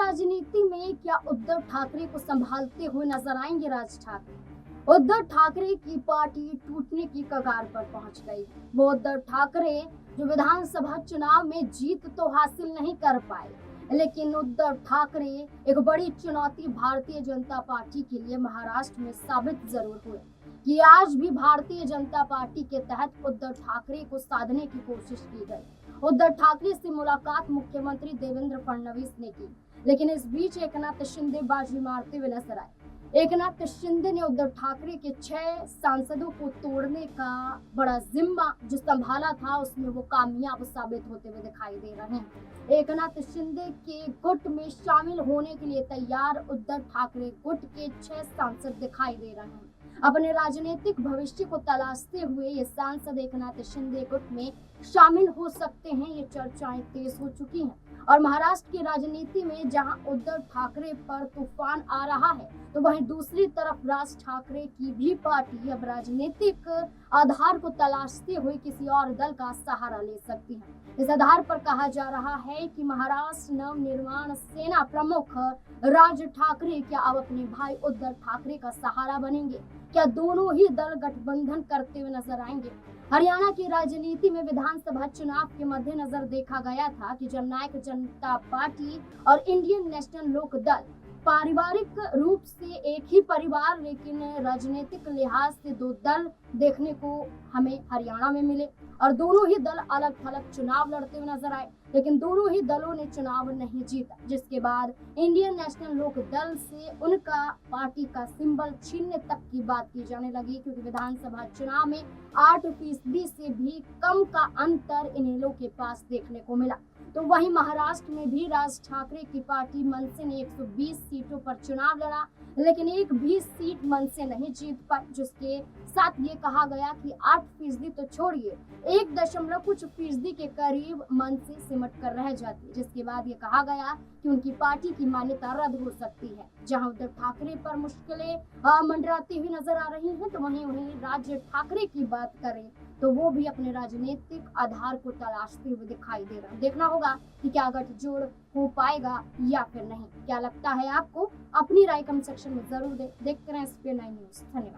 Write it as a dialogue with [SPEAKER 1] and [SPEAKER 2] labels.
[SPEAKER 1] राजनीति में क्या उद्धव ठाकरे को संभालते हुए नजर आएंगे राज ठाकरे? उद्धव ठाकरे की पार्टी टूटने की कगार पर पहुंच गई। वो उद्धव ठाकरे जो विधानसभा चुनाव में जीत तो हासिल नहीं कर पाए, लेकिन उद्धव ठाकरे एक बड़ी चुनौती भारतीय जनता पार्टी के लिए महाराष्ट्र में साबित जरूर हुए कि आज भी भारतीय जनता पार्टी के तहत उद्धव ठाकरे को साधने की कोशिश की गई। उद्धव ठाकरे से मुलाकात मुख्यमंत्री देवेंद्र फडणवीस ने की, लेकिन इस बीच एकनाथ शिंदे बाजी मारते हुए नजर आए। एकनाथ शिंदे ने उद्धव ठाकरे के 6 सांसदों को तोड़ने का बड़ा जिम्मा जो संभाला था, उसमें वो कामयाब साबित होते हुए दिखाई दे रहे हैं। एकनाथ शिंदे के गुट में शामिल होने के लिए तैयार उद्धव ठाकरे गुट के 6 सांसद दिखाई दे रहे हैं। अपने राजनीतिक भविष्य को तलाशते हुए ये सांसद एकनाथ शिंदे गुट में शामिल हो सकते हैं, ये चर्चाएं तेज हो चुकी हैं। और महाराष्ट्र की राजनीति में जहां उद्धव ठाकरे पर तूफान आ रहा है, तो वहीं दूसरी तरफ राज ठाकरे की भी पार्टी अब राजनीतिक आधार को तलाशते हुए किसी और दल का सहारा ले सकती है। इस आधार पर कहा जा रहा है कि महाराष्ट्र नव निर्माण सेना प्रमुख राज ठाकरे क्या अब अपने भाई उद्धव ठाकरे का सहारा बनेंगे? क्या दोनों ही दल गठबंधन करते हुए नजर आएंगे? हरियाणा की राजनीति में विधानसभा चुनाव के मद्देनजर देखा गया था कि जननायक जनता पार्टी और इंडियन नेशनल लोक दल पारिवारिक रूप से एक ही परिवार, लेकिन राजनीतिक लिहाज से 2 दल देखने को हमें हरियाणा में मिले और दोनों ही दल अलग थलग चुनाव लड़ते हुए नजर आए, लेकिन दोनों ही दलों ने चुनाव नहीं जीता, जिसके बाद इंडियन नेशनल लोक दल से उनका पार्टी का सिंबल छीनने तक की बात की जाने लगी, क्योंकि विधानसभा चुनाव में 8% से भी कम का अंतर इन लोगों के पास देखने को मिला। तो वहीं महाराष्ट्र में भी राज ठाकरे की पार्टी मनसे ने 120 सीटों पर चुनाव लड़ा, लेकिन एक भी सीट मनसे नहीं जीत पाई, जिसके साथ ये कहा गया कि 8% तो छोड़िए, 1 कुछ फीसदी के करीब मनसे सिमट कर रह जाती है, जिसके बाद ये कहा गया कि उनकी पार्टी की मान्यता रद्द हो सकती है। जहां उद्धव ठाकरे पर मुश्किलें मंडराती हुई नजर आ रही हैं, तो वहीं राज ठाकरे की बात करें तो वो भी अपने राजनीतिक आधार को तलाशते हुए दिखाई दे रहा है। देखना होगा कि क्या गठजोड़ हो पाएगा या फिर नहीं। क्या लगता है आपको? अपनी राय कमेंट सेक्शन में जरूर देखते रहें SPN9 न्यूज़। धन्यवाद।